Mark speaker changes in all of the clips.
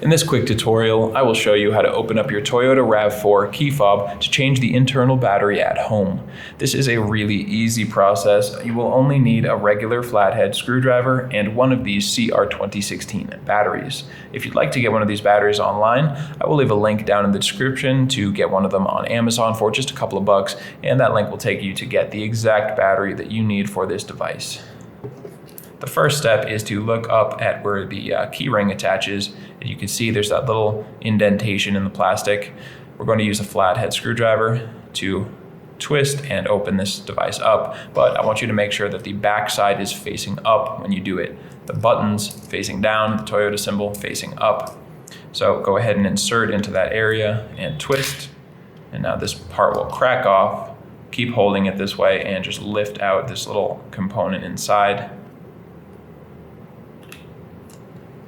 Speaker 1: In this quick tutorial, I will show you how to open up your Toyota RAV4 key fob to change the internal battery at home. This is a really easy process. You will only need a regular flathead screwdriver and one of these CR2016 batteries. If you'd like to get one of these batteries online, I will leave a link down in the description to get one of them on Amazon for just a couple of bucks, and that link will take you to get the exact battery that you need for this device. The first step is to look up at where the key ring attaches. And you can see there's that little indentation in the plastic. We're going to use a flathead screwdriver to twist and open this device up, but I want you to make sure that the back side is facing up when you do it. The buttons facing down, the Toyota symbol facing up. So go ahead and insert into that area and twist. And now this part will crack off. Keep holding it this way and just lift out this little component inside.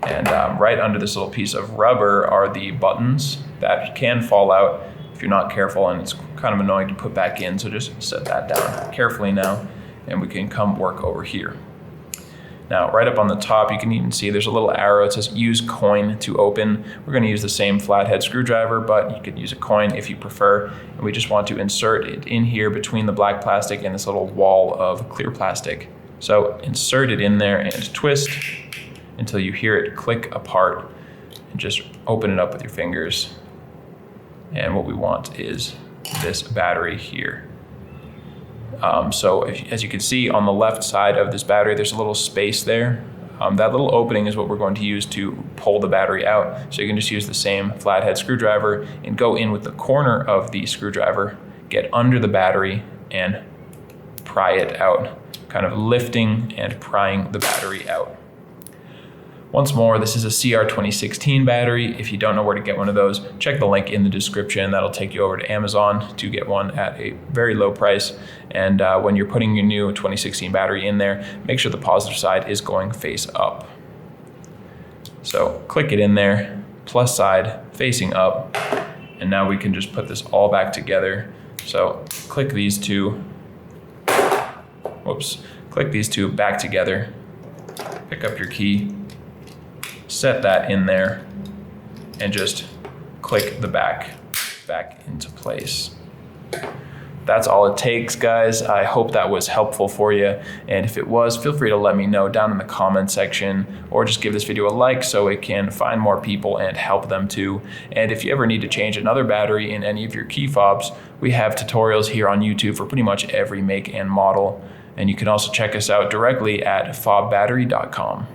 Speaker 1: And right under this little piece of rubber are the buttons that can fall out if you're not careful, and it's kind of annoying to put back in, so just set that down carefully now, and we can come work over here. Now, right up on the top, you can even see there's a little arrow. It says use coin to open. We're going to use the same flathead screwdriver, but you could use a coin if you prefer. And we just want to insert it in here between the black plastic and this little wall of clear plastic. So insert it in there and twist until you hear it click apart, and just open it up with your fingers. And what we want is this battery here. As you can see on the left side of this battery, there's a little space there. That little opening is what we're going to use to pull the battery out. So you can just use the same flathead screwdriver and go in with the corner of the screwdriver, get under the battery and pry it out, kind of lifting and prying the battery out. Once more, this is a CR2016 battery. If you don't know where to get one of those, check the link in the description. That'll take you over to Amazon to get one at a very low price. And when you're putting your new 2016 battery in there, make sure the positive side is going face up. So click it in there, plus side facing up. And now we can just put this all back together. So click these two, click these two back together, pick up your key, set that in there, and just click the back into place. That's all it takes, guys. I hope that was helpful for you. And if it was, feel free to let me know down in the comment section, or just give this video a like so it can find more people and help them too. And if you ever need to change another battery in any of your key fobs, we have tutorials here on YouTube for pretty much every make and model. And you can also check us out directly at fobbattery.com.